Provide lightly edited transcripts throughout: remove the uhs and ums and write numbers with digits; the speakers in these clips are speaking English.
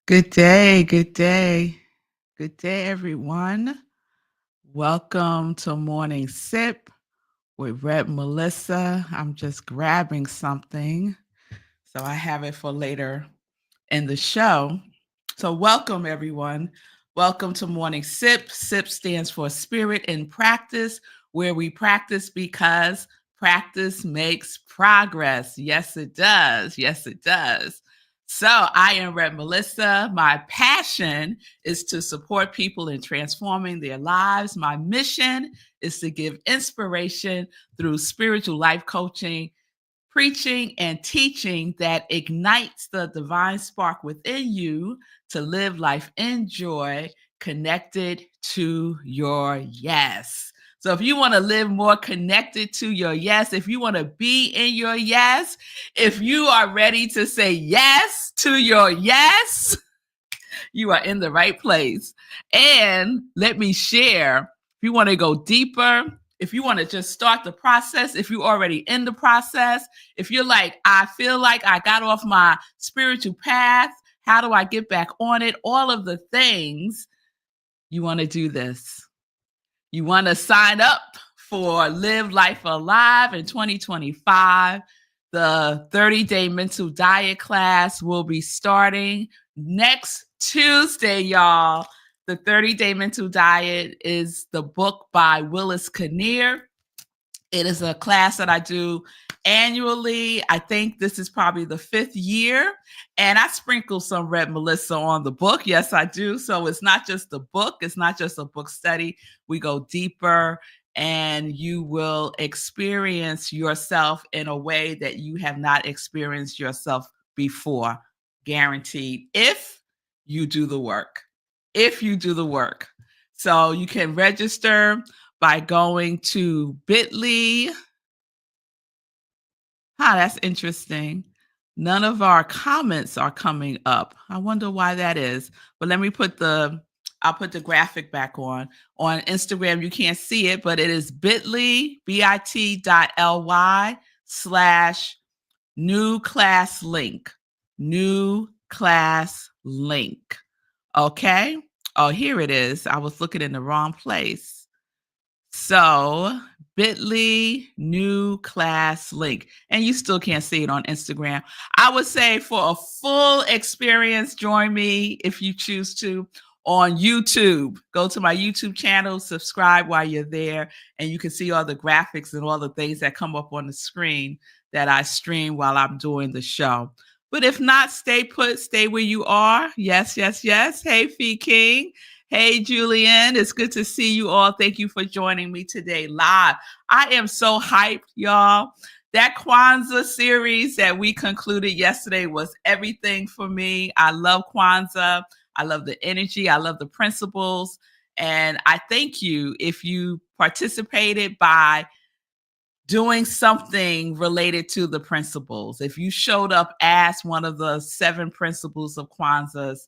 Good day, good day. Good day, everyone. Welcome to Morning Sip with Red Melissa. I'm just grabbing something, so I have it for later in the show. So, welcome, everyone. Welcome to Morning Sip. SIP stands for Spirit in Practice, where we practice because practice makes progress. Yes, it does. Yes, it does. So, I am Red Melissa. My passion is to support people in transforming their lives. My mission is to give inspiration through spiritual life coaching, preaching and teaching that ignites the divine spark within you to live life in joy, connected to your yes. So, if you want to live more connected to your yes, if you want to be in your yes, if you are ready to say yes to your yes, you are in the right place. And let me share, if you want to go deeper, if you want to just start the process, if you're already in the process, if you're like, I feel like I got off my spiritual path, how do I get back on it? All of the things, you want to do this. You want to sign up for Live Life Alive in 2025. The 30-day mental diet class will be starting next Tuesday, y'all. The 30-day mental diet is the book by Willis Kinnear. It is a class that I do annually. I think this is probably the 5th year. And I sprinkle some Red Melissa on the book. Yes, I do. So it's not just the book. It's not just a book study. We go deeper and you will experience yourself in a way that you have not experienced yourself before. Guaranteed. If you do the work. If you do the work. So you can register by going to bit.ly. That's interesting. None of our comments are coming up. I wonder why that is. But let me I'll put the graphic back on. On Instagram, you can't see it, but it is bit.ly, bit.ly / new class link. New class link. Okay. Oh, here it is. I was looking in the wrong place. So bit.ly new class link. And you still can't see it on Instagram. I would say for a full experience, join me if you choose to on YouTube. Go to my YouTube channel, subscribe while you're there, and you can see all the graphics and all the things that come up on the screen that I stream while I'm doing the show. But if not, stay put, stay where you are. Yes, yes, yes. Hey, Fee King. Hey, Julian, it's good to see you all. Thank you for joining me today live. I am so hyped, y'all. That Kwanzaa series that we concluded yesterday was everything for me. I love Kwanzaa. I love the energy. I love the principles. And I thank you if you participated by doing something related to the principles. If you showed up as one of the 7 principles of Kwanzaa's,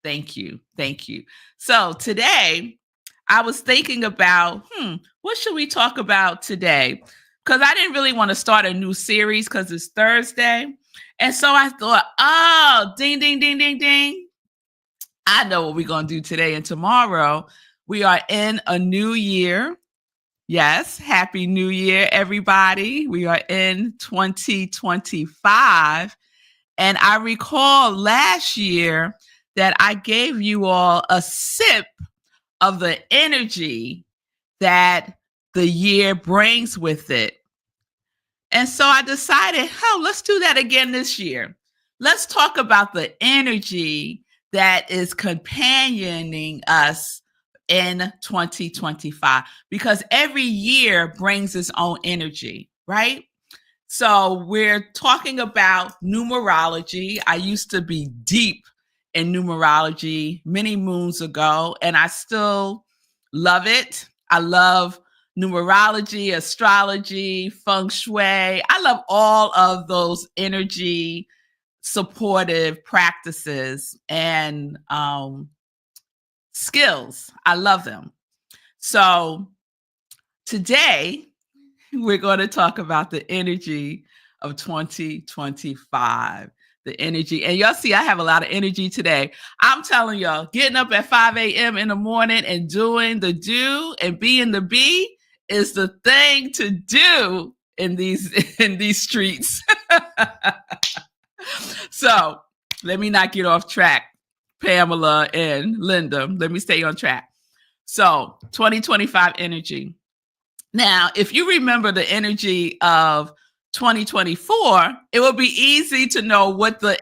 thank you. Thank you. So today I was thinking about, what should we talk about today? Because I didn't really want to start a new series because it's Thursday. And so I thought, oh, ding, ding, ding, ding, ding. I know what we're going to do today and tomorrow. We are in a new year. Yes, Happy New Year, everybody. We are in 2025. And I recall last year that I gave you all a sip of the energy that the year brings with it. And so I decided, let's do that again this year. Let's talk about the energy that is companioning us in 2025, because every year brings its own energy, right? So we're talking about numerology. I used to be deep in numerology many moons ago, and I still love it. I love numerology, astrology, feng shui. I love all of those energy supportive practices and skills. I love them. So today, we're going to talk about the energy of 2025. the energy. And y'all see, I have a lot of energy today. I'm telling y'all, getting up at 5 a.m. in the morning and doing the do and being the be is the thing to do in these streets. So let me not get off track, Pamela and Linda. Let me stay on track. So 2025 energy. Now, if you remember the energy of 2024, it will be easy to know what the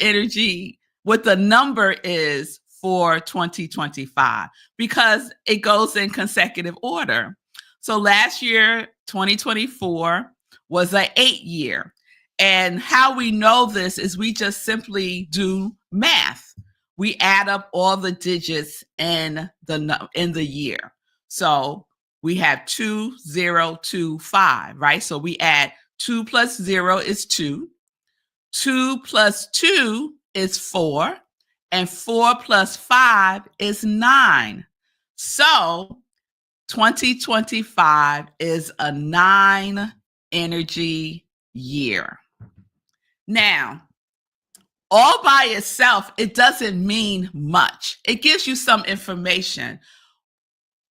number is for 2025 because it goes in consecutive order. So last year, 2024, was an 8-year. And how we know this is we just simply do math. We add up all the digits in the year. So we have 2025, right? So we add 2 plus 0 is 2. 2 plus 2 is 4. And 4 plus 5 is 9. So 2025 is a 9 energy year. Now, all by itself, it doesn't mean much. It gives you some information.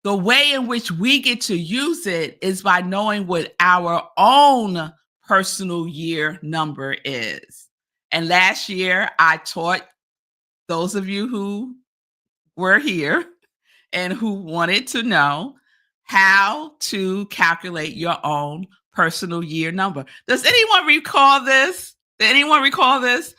The way in which we get to use it is by knowing what our own personal year number is. And last year, I taught those of you who were here and who wanted to know how to calculate your own personal year number. Does anyone recall this? Did anyone recall this?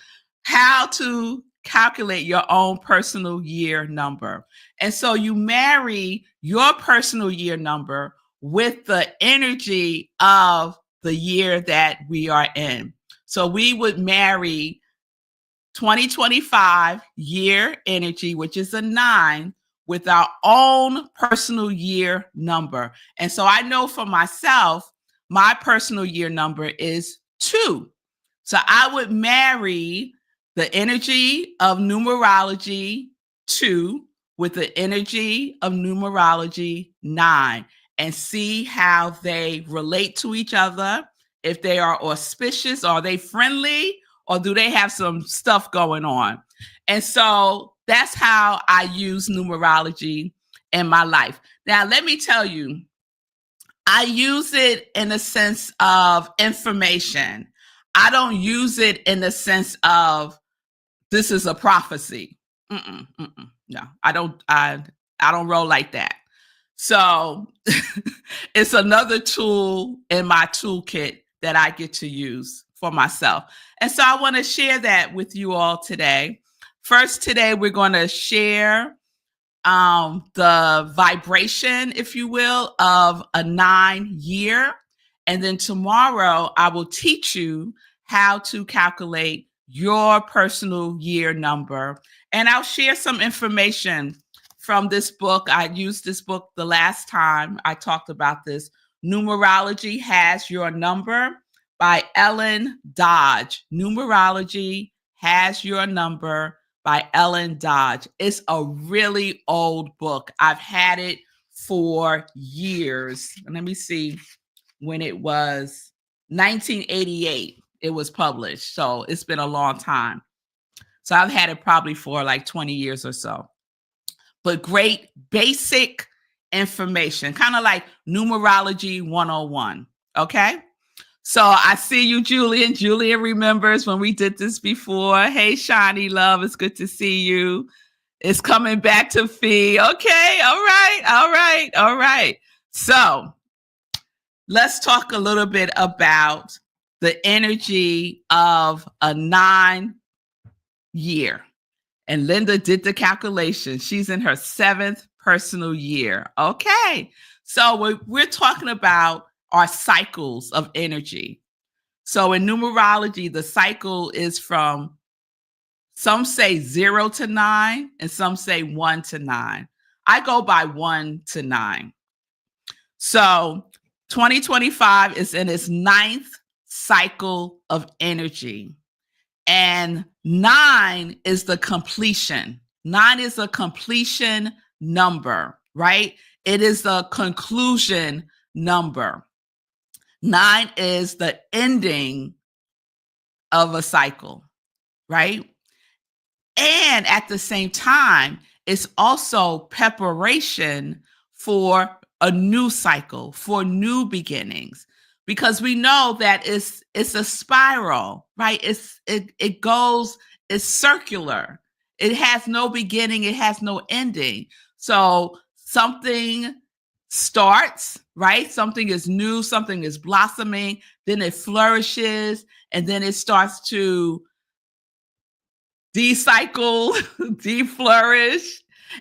How to calculate your own personal year number. And so you marry your personal year number with the energy of the year that we are in. So we would marry 2025 year energy, which is a 9, with our own personal year number. And so I know for myself, my personal year number is 2. So I would marry the energy of numerology 2 with the energy of numerology 9 and see how they relate to each other, if they are auspicious, are they friendly, or do they have some stuff going on? And so that's how I use numerology in my life. Now, let me tell you, I use it in the sense of information. I don't use it in the sense of this is a prophecy. No, I don't roll like that. So it's another tool in my toolkit that I get to use for myself. And so I want to share that with you all today. First, today we're going to share the vibration, if you will, of a 9 year. And then tomorrow I will teach you how to calculate your personal year number. And I'll share some information from this book. I used this book the last time I talked about this. Numerology Has Your Number by Ellen Dodge. Numerology Has Your Number by Ellen Dodge. It's a really old book. I've had it for years. Let me see when it was. 1988 it was published. So it's been a long time. So I've had it probably for like 20 years or so. But great basic information, kind of like numerology 101. Okay. So I see you, Julian. Julian remembers when we did this before. Hey, Shani, love. It's good to see you. It's coming back to Fee. Okay. All right. So let's talk a little bit about the energy of a 9 year. And Linda did the calculation. She's in her 7th personal year. Okay. So we're talking about our cycles of energy. So in numerology, the cycle is from, some say 0 to 9, and some say 1 to 9. I go by 1 to 9. So 2025 is in its 9th cycle of energy. And 9 is the completion. 9 is a completion number, right? It is the conclusion number. 9 is the ending of a cycle. right? And at the same time, it's also preparation for a new cycle, for new beginnings, because we know that it's a spiral, right? It goes, it's circular. It has no beginning, it has no ending. So something starts, right? Something is new, something is blossoming, then it flourishes, and then it starts to decycle, deflourish,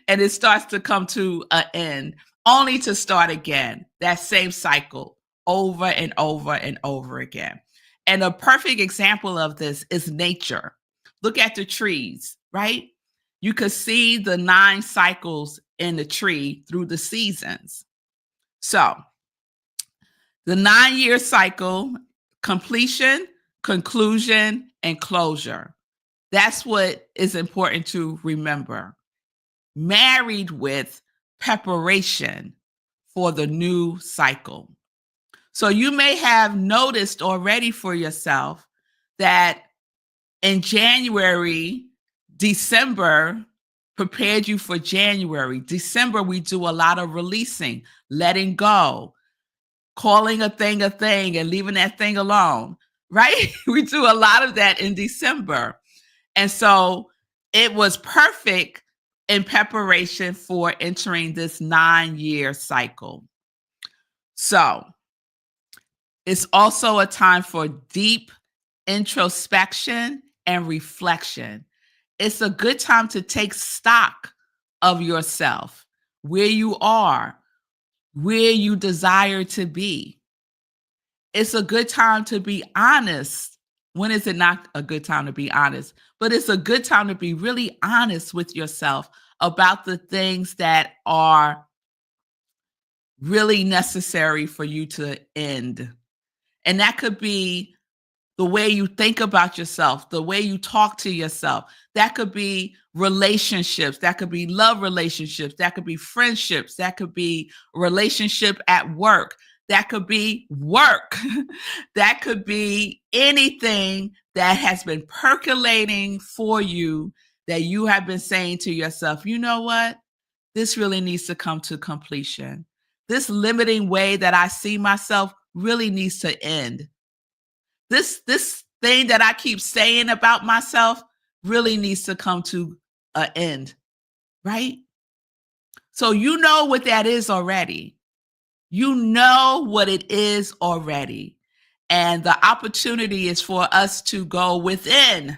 and it starts to come to an end, only to start again. That same cycle over and over and over again. And a perfect example of this is nature. Look at the trees, right? You could see the 9 cycles in the tree through the seasons. So, the 9-year cycle: completion, conclusion, and closure. That's what is important to remember. Married with preparation for the new cycle. So you may have noticed already for yourself that in January, December prepared you for January. December, we do a lot of releasing, letting go, calling a thing and leaving that thing alone, right? We do a lot of that in December. And so it was perfect in preparation for entering this 9-year cycle. So it's also a time for deep introspection and reflection. It's a good time to take stock of yourself, where you are, where you desire to be. It's a good time to be honest. When is it not a good time to be honest? But it's a good time to be really honest with yourself about the things that are really necessary for you to end. And that could be the way you think about yourself, the way you talk to yourself. That could be relationships, that could be love relationships, that could be friendships, that could be a relationship at work, that could be work, that could be anything that has been percolating for you, that you have been saying to yourself, you know what? This really needs to come to completion. This limiting way that I see myself really needs to end. This thing that I keep saying about myself really needs to come to an end, right? So you know what that is already. You know what it is already. And the opportunity is for us to go within,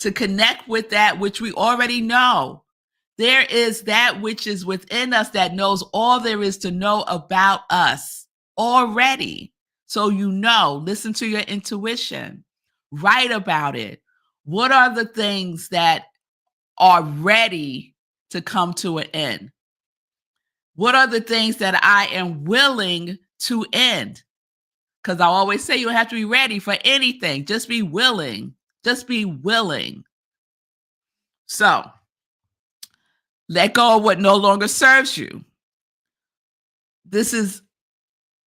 to connect with that which we already know. There is that which is within us that knows all there is to know about us already. So you know, listen to your intuition, write about it. What are the things that are ready to come to an end? What are the things that I am willing to end? Because I always say you don't have to be ready for anything. Just be willing. Just be willing. So let go of what no longer serves you. This is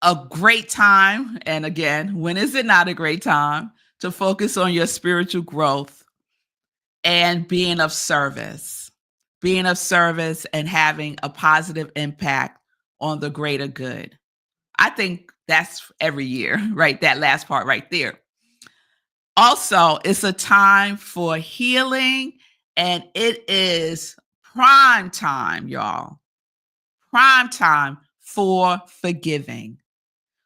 a great time. And again, when is it not a great time to focus on your spiritual growth and being of service? Being of service and having a positive impact on the greater good. I think that's every year, right? That last part right there. Also, it's a time for healing, and it is prime time, y'all. Prime time for forgiving.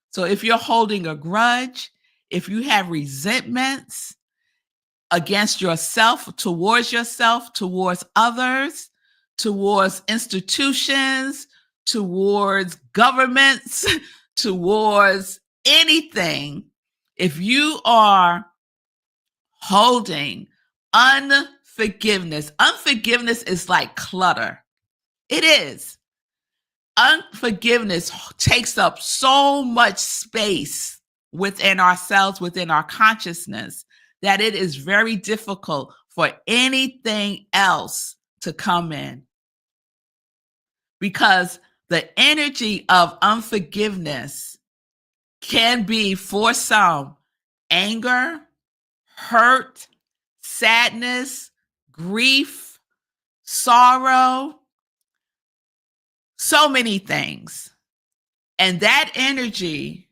So if you're holding a grudge, if you have resentments against yourself, towards others, towards institutions, towards governments, towards anything, if you are holding unforgiveness, unforgiveness is like clutter. It is. Unforgiveness takes up so much space within ourselves, within our consciousness, that it is very difficult for anything else to come in. Because the energy of unforgiveness can be, for some, anger, hurt, sadness, grief, sorrow, so many things. And that energy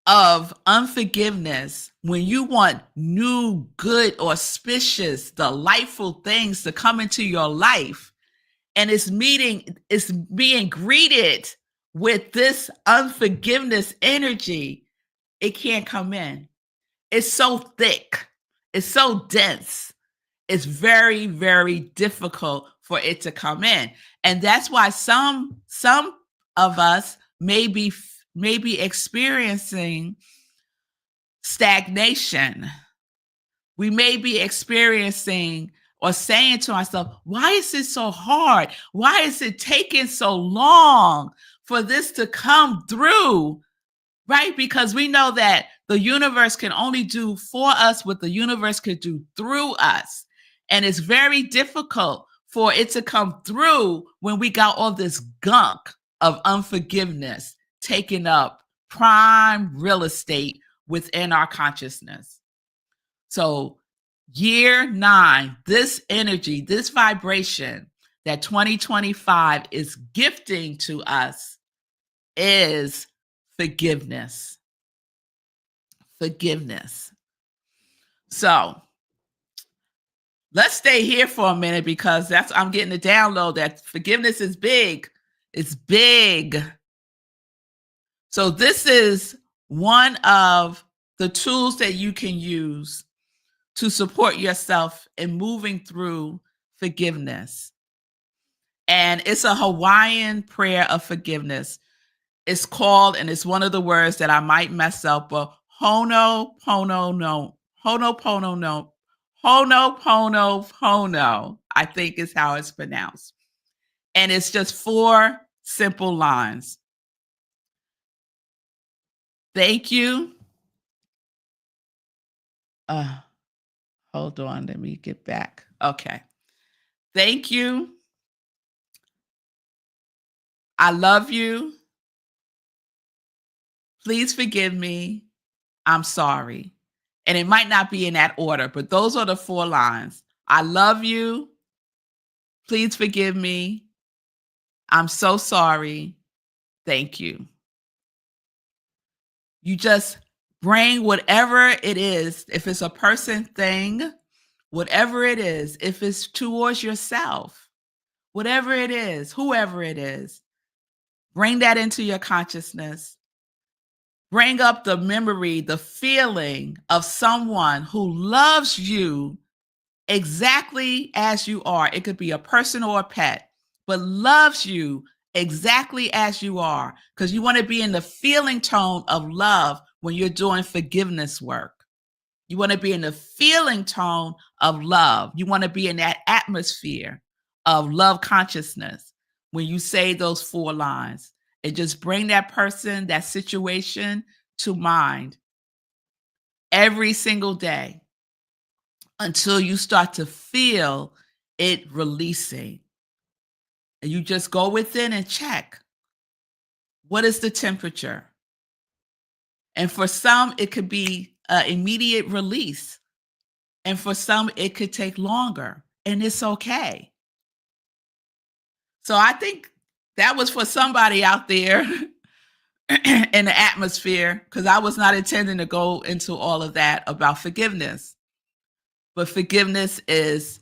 of unforgiveness, when you want new, good, auspicious, delightful things to come into your life, and it's being greeted with this unforgiveness energy, it can't come in. It's so thick. It's so dense. It's very, very difficult for it to come in. And that's why some of us may be experiencing stagnation. We may be experiencing or saying to ourselves, why is it so hard? Why is it taking so long for this to come through? Right? Because we know that the universe can only do for us what the universe could do through us. And it's very difficult for it to come through when we got all this gunk of unforgiveness taking up prime real estate within our consciousness. So year 9, this energy, this vibration that 2025 is gifting to us is forgiveness. Forgiveness. So let's stay here for a minute because I'm getting the download that forgiveness is big. It's big. So this is one of the tools that you can use to support yourself in moving through forgiveness. And it's a Hawaiian prayer of forgiveness. It's called, and it's one of the words that I might mess up, but Ho'oponopono, I think is how it's pronounced. And it's just 4 simple lines. Thank you. Hold on, let me get back. Okay. Thank you. I love you. Please forgive me. I'm sorry. And it might not be in that order, but those are the 4 lines. I love you. Please forgive me. I'm so sorry. Thank you. You just bring whatever it is, if it's a person, thing, whatever it is, if it's towards yourself, whatever it is, whoever it is, bring that into your consciousness. Bring up the memory, the feeling of someone who loves you exactly as you are. It could be a person or a pet, but loves you exactly as you are, because you want to be in the feeling tone of love when you're doing forgiveness work. You want to be in the feeling tone of love. You want to be in that atmosphere of love consciousness when you say those 4 lines. And just bring that person, that situation to mind every single day until you start to feel it releasing. And you just go within and check, what is the temperature? And for some, it could be an immediate release. And for some, it could take longer. And it's okay. So I think that was for somebody out there in the atmosphere, because I was not intending to go into all of that about forgiveness. But forgiveness is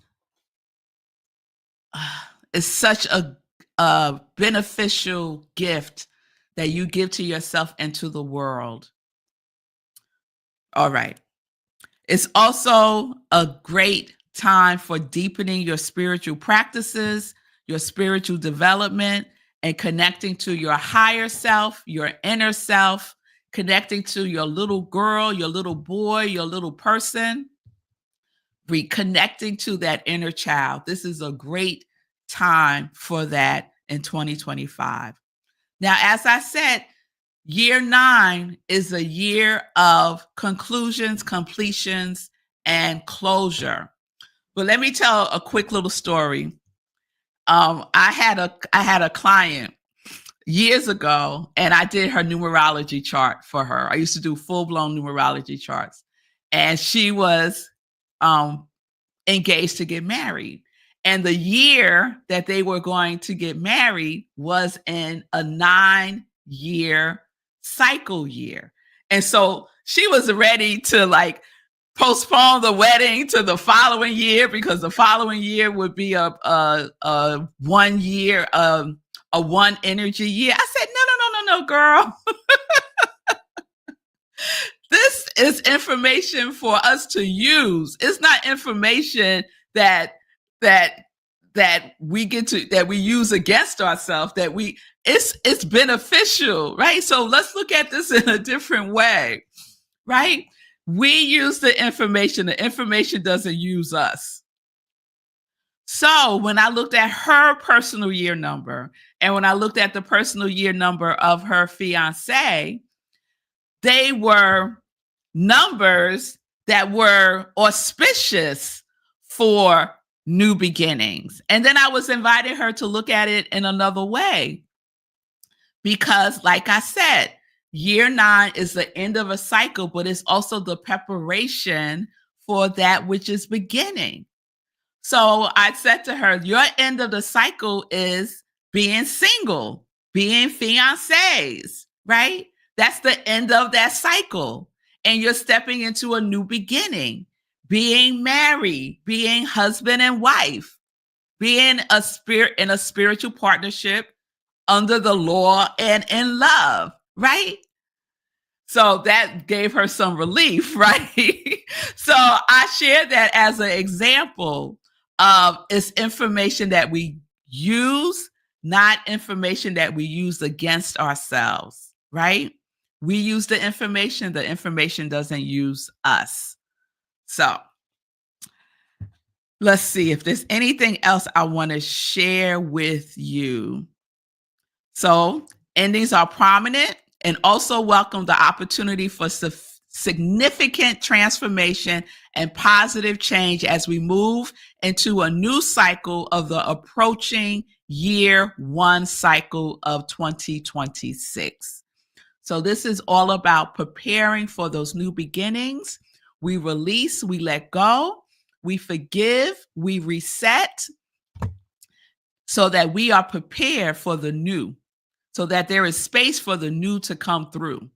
such a beneficial gift that you give to yourself and to the world. All right. It's also a great time for deepening your spiritual practices, your spiritual development, and connecting to your higher self, your inner self, connecting to your little girl, your little boy, your little person, reconnecting to that inner child. This is a great time for that in 2025. Now, as I said, year 9 is a year of conclusions, completions, and closure. But let me tell a quick little story. I had a client years ago, and I did her numerology chart for her. I used to do full-blown numerology charts, and she was engaged to get married. And the year that they were going to get married was in a 9-year cycle year. And so she was ready to like postpone the wedding to the following year because the following year would be a 1 year, a one energy year. I said, no, girl. This is information for us to use. It's not information that we use against ourselves, it's beneficial, right? So let's look at this in a different way, right? We use the information doesn't use us. So when I looked at her personal year number and when I looked at the personal year number of her fiance, they were numbers that were auspicious for new beginnings. And then I was inviting her to look at it in another way. Because, like I said, year 9 is the end of a cycle, but it's also the preparation for that which is beginning. So I said to her, your end of the cycle is being single, being fiancés, right? That's the end of that cycle. And you're stepping into a new beginning, being married, being husband and wife, being in a spiritual partnership under the law and in love, right? So that gave her some relief, right? So I shared that as an example of it's information that we use, not information that we use against ourselves, right? We use the information doesn't use us. So let's see if there's anything else I want to share with you. So endings are prominent and also welcome the opportunity for significant transformation and positive change as we move into a new cycle of the approaching year 1 cycle of 2026. So this is all about preparing for those new beginnings. We release, we let go, we forgive, we reset so that we are prepared for the new, so that there is space for the new to come through.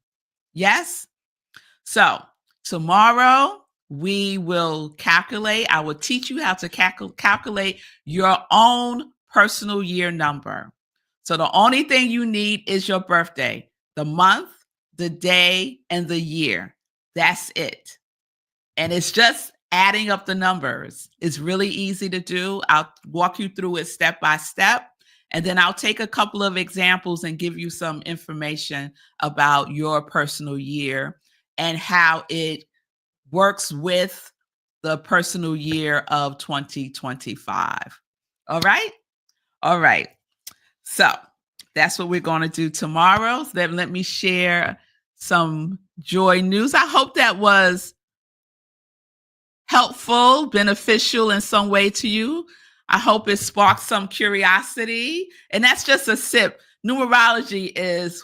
Yes? So tomorrow we will calculate. I will teach you how to calculate your own personal year number. So the only thing you need is your birthday, the month, the day, and the year. That's it. And it's just adding up the numbers. It's really easy to do. I'll walk you through it step by step. And then I'll take a couple of examples and give you some information about your personal year and how it works with the personal year of 2025. All right? All right. So that's what we're going to do tomorrow. So then let me share some joy news. I hope that was helpful, beneficial in some way to you. I hope it sparked some curiosity. And that's just a sip. Numerology is,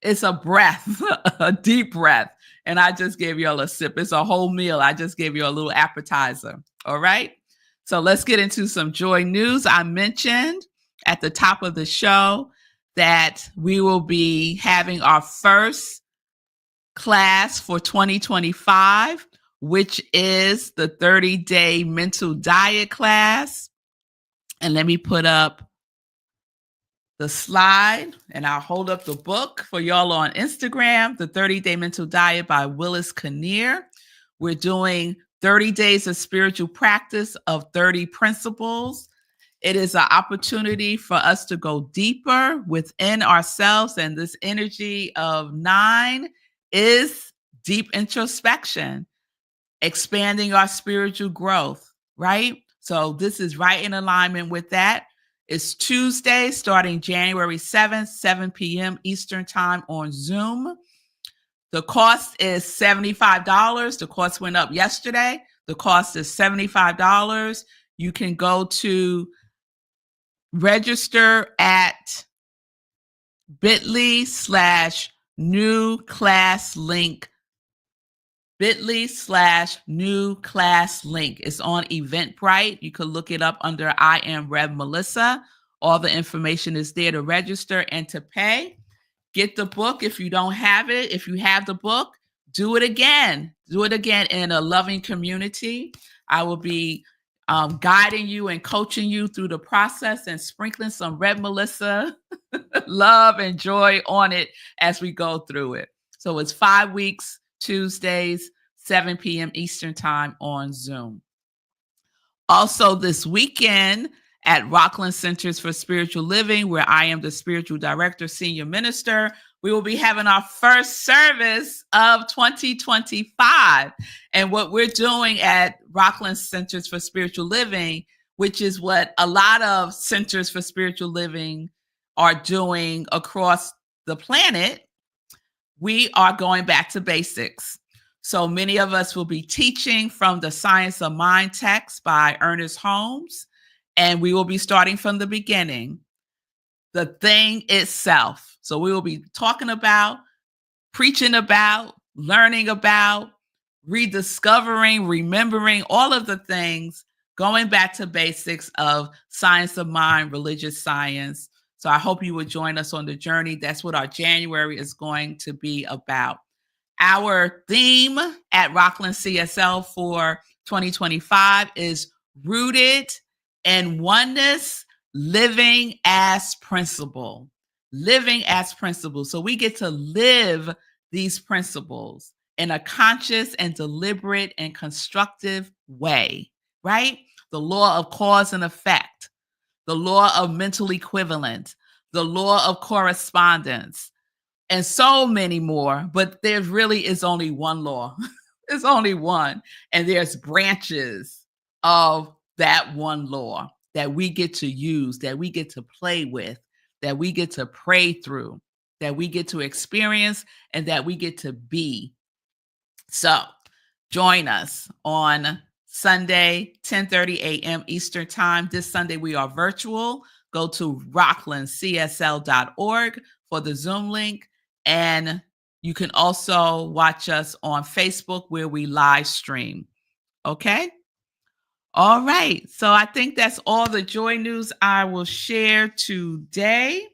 it's a breath, a deep breath. And I just gave you all a sip. It's a whole meal. I just gave you a little appetizer. All right. So let's get into some joy news. I mentioned at the top of the show that we will be having our first class for 2025, which is the 30-day mental diet class. And let me put up the slide and I'll hold up the book for y'all on Instagram, the 30-day mental diet by Willis Kinnear. We're doing 30 days of spiritual practice of 30 principles. It is an opportunity for us to go deeper within ourselves. And this energy of 9 is deep introspection, expanding our spiritual growth, right? So this is right in alignment with that. It's Tuesday, starting January 7th, 7 p.m. Eastern Time on Zoom. The cost is $75. The cost went up yesterday. The cost is $75. You can go to register at bit.ly/new class link bit.ly/new class link. It's on Eventbrite. You could look it up under I am Rev Melissa. All the information is there to register and to pay. Get the book if you don't have it. If you have the book, do it again. Do it again in a loving community. I will be guiding you and coaching you through the process and sprinkling some Red Melissa love and joy on it as we go through it. So it's 5 weeks, Tuesdays, 7 p.m. Eastern Time on Zoom. Also this weekend at Rockland Centers for Spiritual Living, where I am the spiritual director, senior minister, we will be having our first service of 2025. And what we're doing at Rockland Centers for Spiritual Living, which is what a lot of centers for spiritual living are doing across the planet, we are going back to basics. So many of us will be teaching from the Science of Mind text by Ernest Holmes, and we will be starting from the beginning, the thing itself. So we will be talking about, preaching about, learning about, rediscovering, remembering all of the things, going back to basics of science of mind, religious science. So I hope you will join us on the journey. That's what our January is going to be about. Our theme at Rockland CSL for 2025 is Rooted in Oneness, Living as Principle. Living as principle. So we get to live these principles in a conscious and deliberate and constructive way, right? The law of cause and effect, the law of mental equivalent, the law of correspondence, and so many more. But there really is only one law. There's only one. And there's branches of that one law that we get to use, that we get to play with, that we get to pray through, that we get to experience, and that we get to be. So join us on Sunday, 10:30 a.m. Eastern Time. This Sunday we are virtual. Go to rocklandcsl.org for the Zoom link. And you can also watch us on Facebook where we live stream. Okay? All right. So I think that's all the joy news I will share today.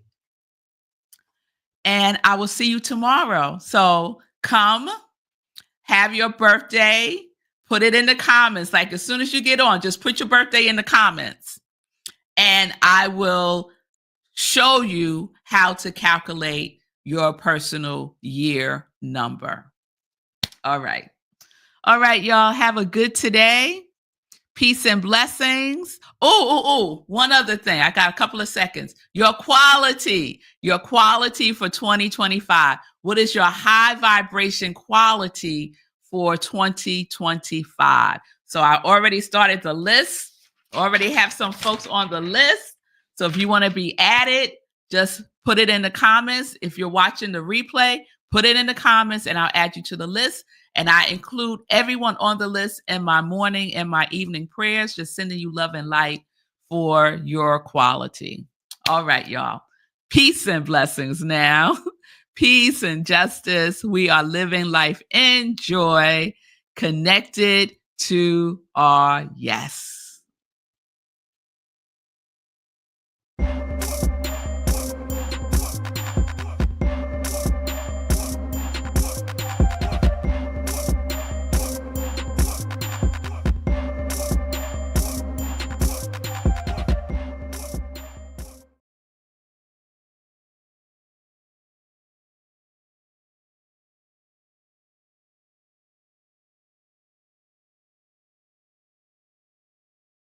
And I will see you tomorrow. So come, have your birthday, put it in the comments. Like as soon as you get on, just put your birthday in the comments. And I will show you how to calculate your personal year number. All right. All right, y'all. Have a good today. Peace and blessings. One other thing. I got a couple of seconds. Your quality for 2025. What is your high vibration quality for 2025? So I already started the list. Already have some folks on the list. So if you want to be added, just put it in the comments. If you're watching the replay, put it in the comments and I'll add you to the list. And I include everyone on the list in my morning and my evening prayers, just sending you love and light for your quality. All right, y'all. Peace and blessings now. Peace and justice. We are living life in joy, connected to our yes.